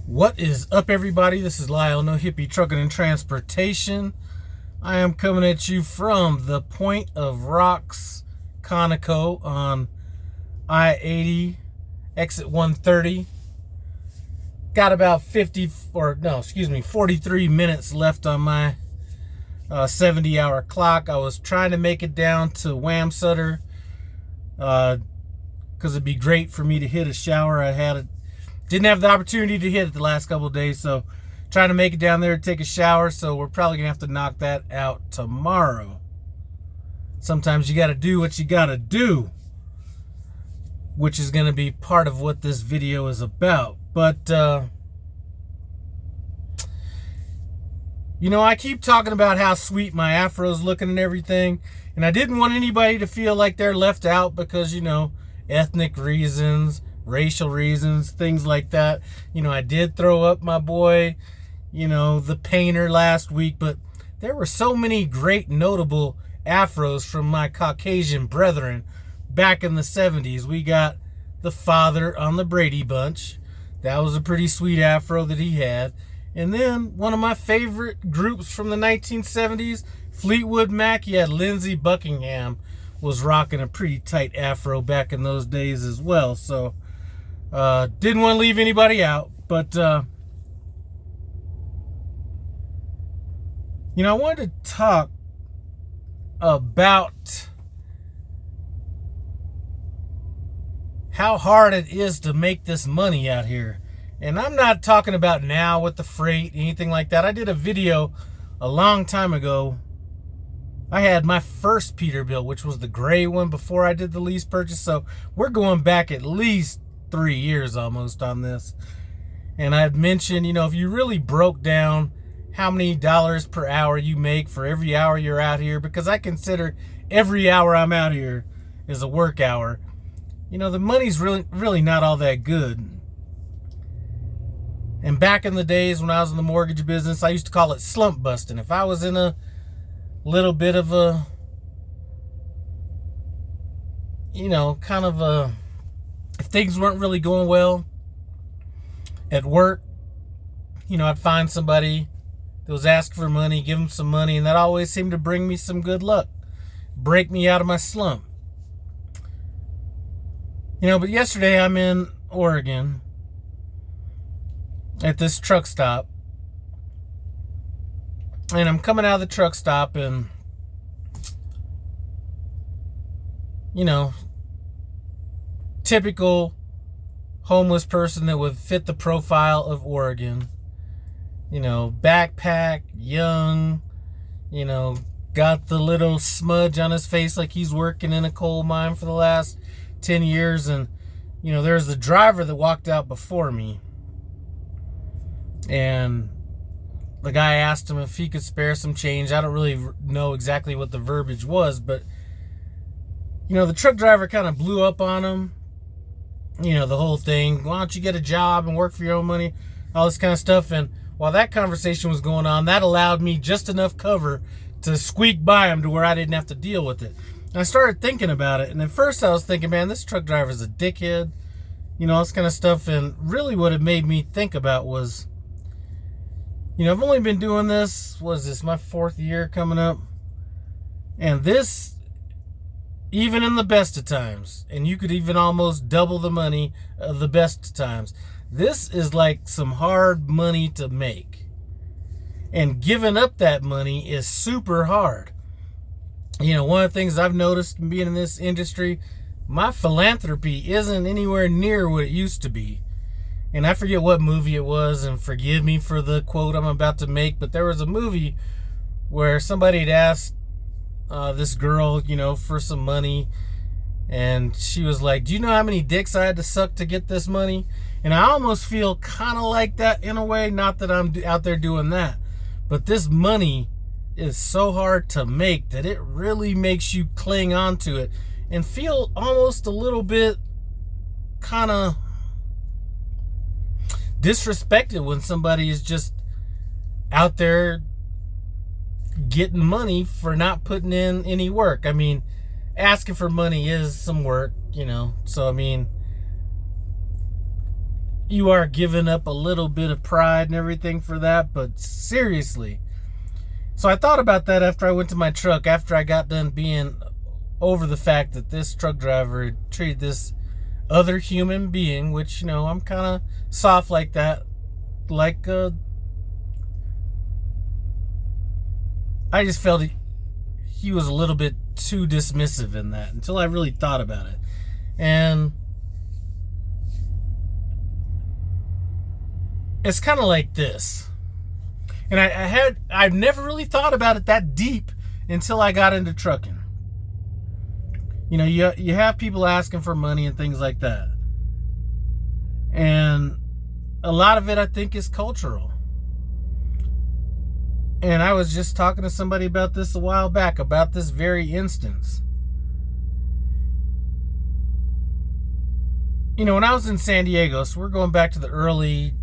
What is up, everybody? This is Lyle, No Hippie Trucking and Transportation. I am coming at you from the Point of Rocks, Conoco on I-80, exit 130. Got about 43 minutes left on my 70-hour clock. I was trying to make it down to Wamsutter because it'd be great for me to hit a shower. Didn't have the opportunity to hit it the last couple of days, so trying to make it down there to take a shower, so we're probably gonna have to knock that out tomorrow. Sometimes you gotta do what you gotta do, which is gonna be part of what this video is about. But I keep talking about how sweet my afro's looking and everything, and I didn't want anybody to feel like they're left out because, ethnic reasons, racial reasons, things like that. I did throw up my boy, the painter last week, but there were so many great notable afros from my Caucasian brethren back in the 70s. We got the father on the Brady Bunch. That was a pretty sweet afro that he had. And then one of my favorite groups from the 1970s, Fleetwood Mac, he had Lindsey Buckingham was rocking a pretty tight afro back in those days as well. So didn't want to leave anybody out, but I wanted to talk about how hard it is to make this money out here. And I'm not talking about now with the freight, anything like that. I did a video a long time ago. I had my first Peterbilt, which was the gray one, before I did the lease purchase. So we're going back at least 3 years almost on this. And I had mentioned, if you really broke down how many dollars per hour you make for every hour you're out here, because I consider every hour I'm out here is a work hour, the money's really not all that good. And back in the days when I was in the mortgage business, I used to call it slump busting. If I was in a little bit of a, if things weren't really going well at work, I'd find somebody that was asking for money, give them some money, and that always seemed to bring me some good luck, break me out of my slump. But yesterday I'm in Oregon at this truck stop, and I'm coming out of the truck stop, and typical homeless person that would fit the profile of Oregon, backpack, young, got the little smudge on his face like he's working in a coal mine for the last 10 years. And there's the driver that walked out before me, and the guy asked him if he could spare some change. I don't really know exactly what the verbiage was, but the truck driver kind of blew up on him. The whole thing, why don't you get a job and work for your own money, all this kind of stuff. And while that conversation was going on, that allowed me just enough cover to squeak by him to where I didn't have to deal with it. And I started thinking about it, and at first I was thinking, man, this truck driver is a dickhead, all this kind of stuff. And really what it made me think about was, I've only been doing this, my 4th year coming up, and this, even in the best of times, and you could even almost double the money of the best of times, this is like some hard money to make. And giving up that money is super hard. One of the things I've noticed being in this industry, my philanthropy isn't anywhere near what it used to be. And I forget what movie it was, and forgive me for the quote I'm about to make, but there was a movie where somebody had asked this girl, for some money, and she was like, do you know how many dicks I had to suck to get this money? And I almost feel kind of like that in a way, not that I'm out there doing that, but this money is so hard to make that it really makes you cling on to it and feel almost a little bit kind of disrespected when somebody is just out there getting money for not putting in any work. I mean, asking for money is some work, so I mean, you are giving up a little bit of pride and everything for that, but seriously. So I thought about that after I went to my truck, after I got done being over the fact that this truck driver had treated this other human being, which, I'm kind of soft like that, like, I just felt he was a little bit too dismissive in that until I really thought about it. And it's kind of like this. And I've never really thought about it that deep until I got into trucking. You have people asking for money and things like that. And a lot of it, I think, is cultural. And I was just talking to somebody about this a while back, about this very instance. When I was in San Diego, so we're going back to the early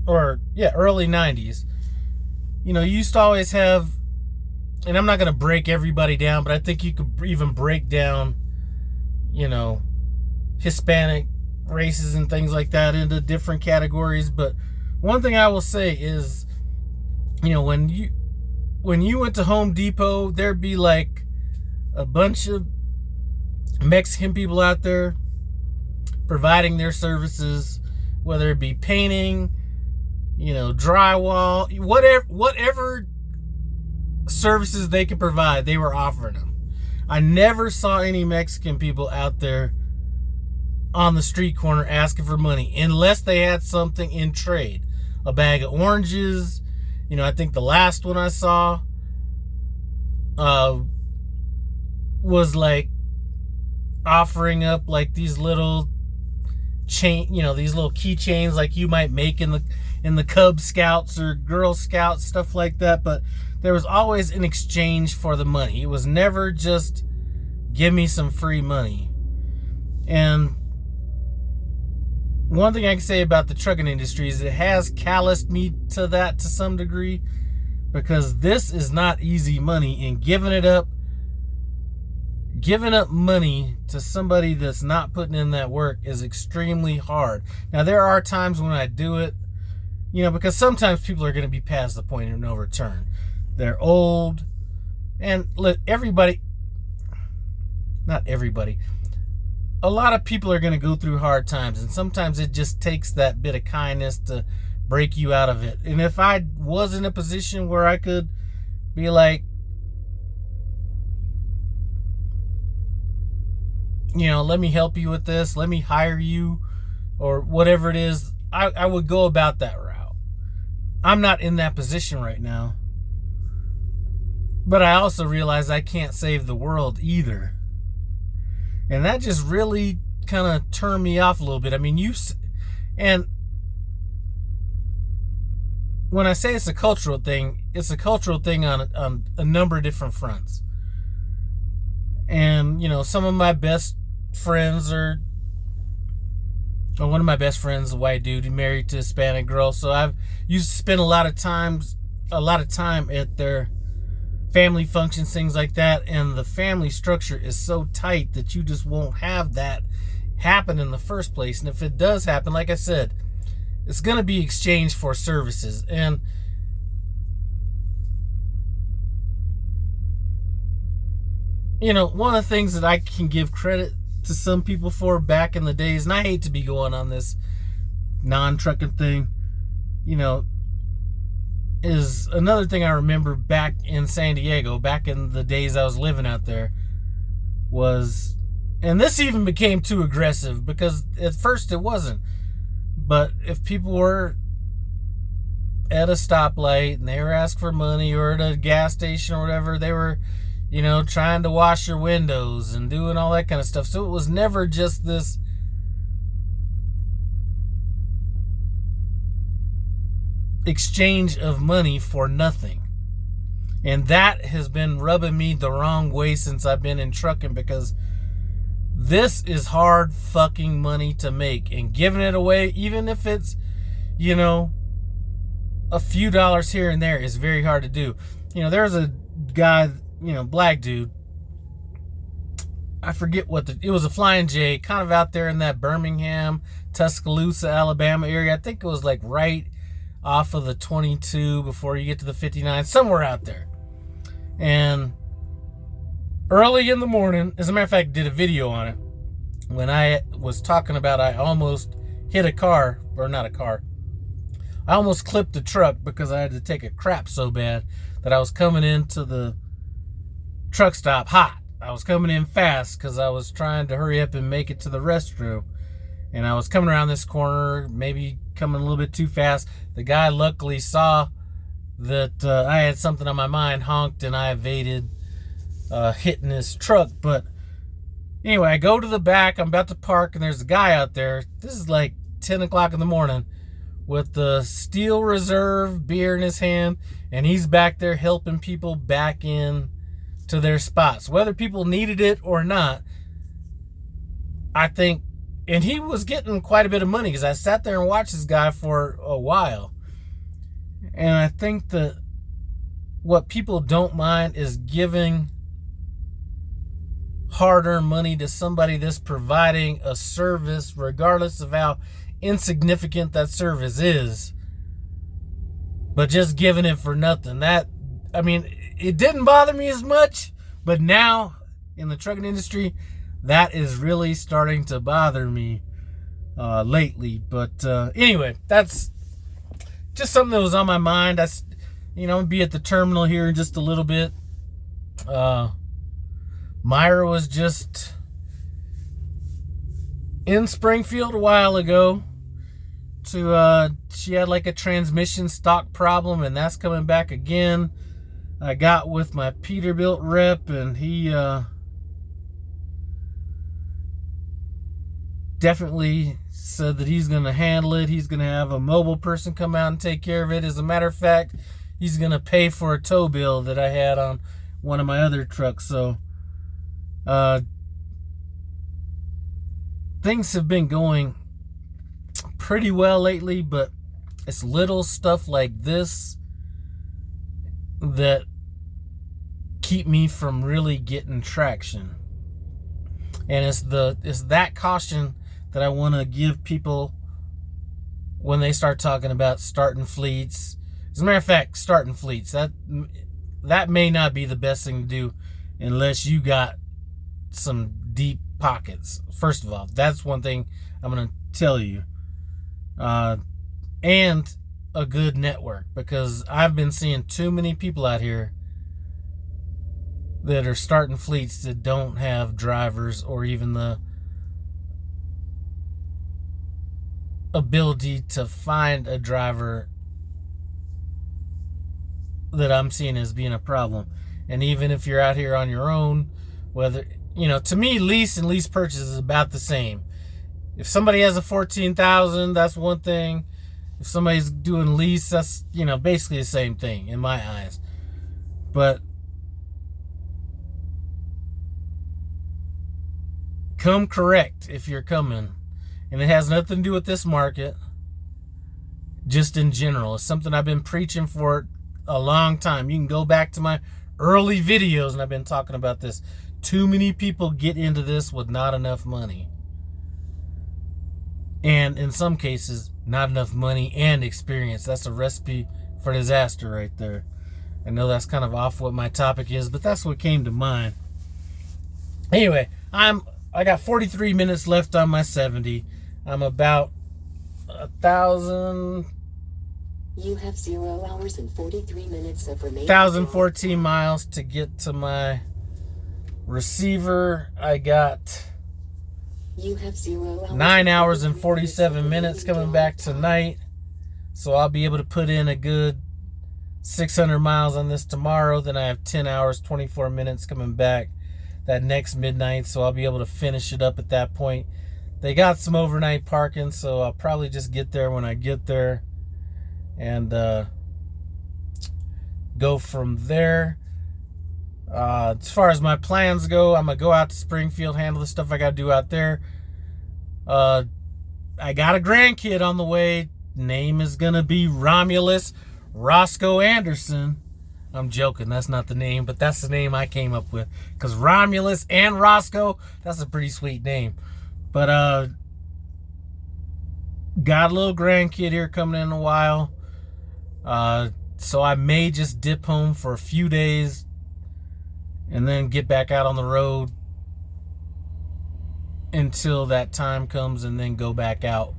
90s. You used to always have, and I'm not going to break everybody down, but I think you could even break down, Hispanic races and things like that into different categories. But one thing I will say is, when you went to Home Depot, there'd be like a bunch of Mexican people out there providing their services, whether it be painting, drywall, whatever services they could provide, they were offering them. I never saw any Mexican people out there on the street corner asking for money unless they had something in trade. A bag of oranges. I think the last one I saw was like offering up like these little these little keychains like you might make in the Cub Scouts or Girl Scouts, stuff like that. But there was always an exchange for the money. It was never just give me some free money. And one thing I can say about the trucking industry is it has calloused me to that to some degree, because this is not easy money, and giving up money to somebody that's not putting in that work is extremely hard. Now, there are times when I do it, because sometimes people are going to be past the point of no return. They're old, and look, not everybody, a lot of people are going to go through hard times, and sometimes it just takes that bit of kindness to break you out of it. And if I was in a position where I could be like, let me help you with this, let me hire you, or whatever it is, I would go about that route. I'm not in that position right now. But I also realize I can't save the world either. And that just really kind of turned me off a little bit. I mean, and when I say it's a cultural thing on a number of different fronts. And, some of my best friends one of my best friends is a white dude who married to a Hispanic girl. So I've used to spend a lot of time at their family functions, things like that. And the family structure is so tight that you just won't have that happen in the first place. And if it does happen, like I said, it's going to be exchanged for services. And one of the things that I can give credit to some people for back in the days, and I hate to be going on this non-trucking thing, is another thing I remember back in San Diego, back in the days I was living out there, was, and this even became too aggressive because at first it wasn't, but if people were at a stoplight and they were asking for money, or at a gas station or whatever, they were trying to wash your windows and doing all that kind of stuff. So it was never just this exchange of money for nothing. And that has been rubbing me the wrong way since I've been in trucking, because this is hard fucking money to make, and giving it away, even if it's, a few dollars here and there, is very hard to do. There's a guy, black dude, I forget it was a Flying J, kind of out there in that Birmingham, Tuscaloosa, Alabama area. I think it was like right off of the 22 before you get to the 59, somewhere out there. And early in the morning, as a matter of fact, did a video on it when I was talking about I almost hit a car, or not a car. I almost clipped the truck because I had to take a crap so bad that I was coming into the truck stop hot. I was coming in fast because I was trying to hurry up and make it to the restroom. And I was coming around this corner, maybe coming a little bit too fast. The guy luckily saw that I had something on my mind, honked, and I evaded hitting his truck. But anyway, I go to the back. I'm about to park, and there's a guy out there. This is like 10 o'clock in the morning with the Steel Reserve beer in his hand, and he's back there helping people back in to their spots, whether people needed it or not. I think, and he was getting quite a bit of money because I sat there and watched this guy for a while. And I think that what people don't mind is giving hard-earned money to somebody that's providing a service, regardless of how insignificant that service is, but just giving it for nothing. That, I mean, it didn't bother me as much, but now in the trucking industry, that is really starting to bother me lately. But anyway, that's just something that was on my mind. That's, I'm gonna be at the terminal here in just a little bit. Myra was just in Springfield a while ago. She had like a transmission stock problem, and that's coming back again. I got with my Peterbilt rep, and he definitely said that he's going to handle it. He's going to have a mobile person come out and take care of it. As a matter of fact, he's going to pay for a tow bill that I had on one of my other trucks. So things have been going pretty well lately, but it's little stuff like this that keep me from really getting traction. And it's that caution that I want to give people when they start talking about starting fleets. As a matter of fact, starting fleets, that may not be the best thing to do unless you got some deep pockets. First of all, that's one thing I'm going to tell you. And a good network, because I've been seeing too many people out here that are starting fleets that don't have drivers or even the ability to find a driver that I'm seeing as being a problem. And even if you're out here on your own, whether, to me, lease and lease purchase is about the same. If somebody has a 14,000, that's one thing. If somebody's doing lease, that's, basically the same thing in my eyes. But come correct if you're coming. And it has nothing to do with this market. Just in general. It's something I've been preaching for a long time. You can go back to my early videos and I've been talking about this. Too many people get into this with not enough money. And in some cases, not enough money and experience. That's a recipe for disaster right there. I know that's kind of off what my topic is, but that's what came to mind. Anyway, I got 43 minutes left on my 70. I'm about 1,000. You have 0 hours and 43 minutes of remaining. 1,014 miles to get to my receiver. I got You have 0 hours 9 hours and 47 minutes coming back tonight. So I'll be able to put in a good 600 miles on this tomorrow. Then I have 10 hours, 24 minutes coming back that next midnight. So I'll be able to finish it up at that point. They got some overnight parking, so I'll probably just get there when I get there and go from there. As far as my plans go, I'm going to go out to Springfield, handle the stuff I got to do out there. I got a grandkid on the way. Name is going to be Romulus Roscoe Anderson. I'm joking. That's not the name, but that's the name I came up with. Because Romulus and Roscoe, that's a pretty sweet name. But got a little grandkid here coming in a while. So I may just dip home for a few days and then get back out on the road until that time comes, and then go back out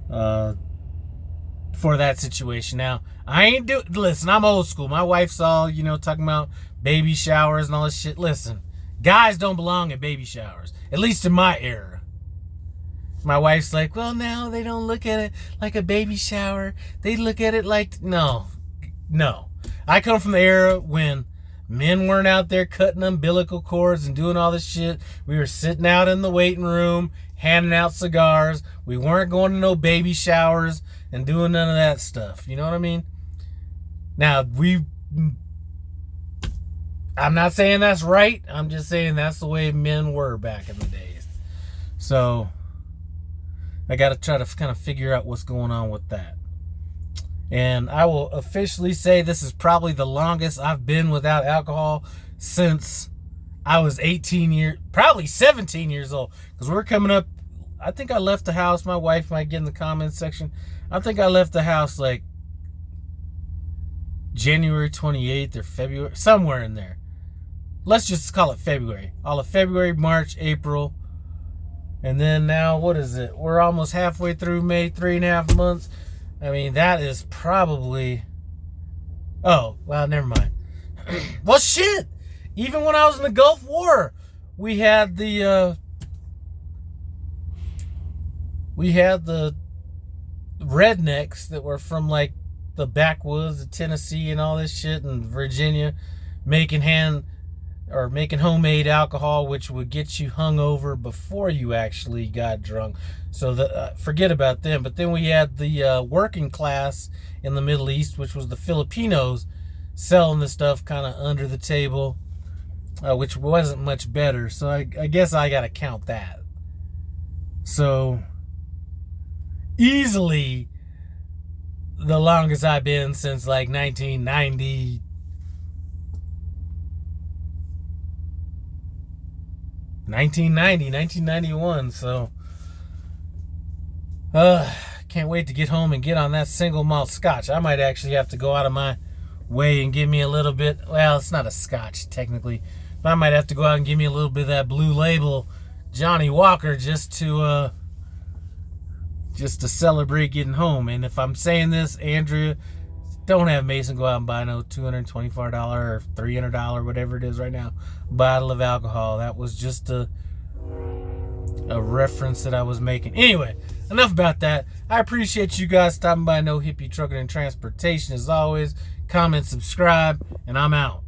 for that situation. Now, listen, I'm old school. My wife's all, talking about baby showers and all this shit. Listen, guys don't belong at baby showers, at least in my era. My wife's like, well, now they don't look at it like a baby shower. They look at it like, no. I come from the era when men weren't out there cutting umbilical cords and doing all this shit. We were sitting out in the waiting room, handing out cigars. We weren't going to no baby showers and doing none of that stuff. You know what I mean? Now, I'm not saying that's right. I'm just saying that's the way men were back in the days. So I got to try to kind of figure out what's going on with that. And I will officially say this is probably the longest I've been without alcohol since I was 18 years, probably 17 years old. Because we're coming up, I think I left the house. My wife might get in the comments section. I think I left the house like January 28th or February, somewhere in there. Let's just call it February. All of February, March, April. And then now, what is it? We're almost halfway through May, 3.5 months. I mean, that is probably... Oh, well, never mind. Well, shit! Even when I was in the Gulf War, we had the rednecks that were from, like, the backwoods of Tennessee and all this shit, and Virginia, making homemade alcohol, which would get you hungover before you actually got drunk. So forget about them. But then we had the working class in the Middle East, which was the Filipinos, selling the stuff kind of under the table, which wasn't much better. So I guess I got to count that. So easily the longest I've been since like 1990. 1991, so can't wait to get home and get on that single malt scotch. I might actually have to go out of my way and give me a little bit, well, it's not a scotch technically, but I might have to go out and give me a little bit of that Blue Label Johnny Walker just to celebrate getting home. And if I'm saying this, Andrea, don't have Mason go out and buy no $224 or $300, whatever it is right now, bottle of alcohol. That was just a reference that I was making. Anyway, enough about that. I appreciate you guys stopping by No Hippie Trucking and Transportation. As always, comment, subscribe, and I'm out.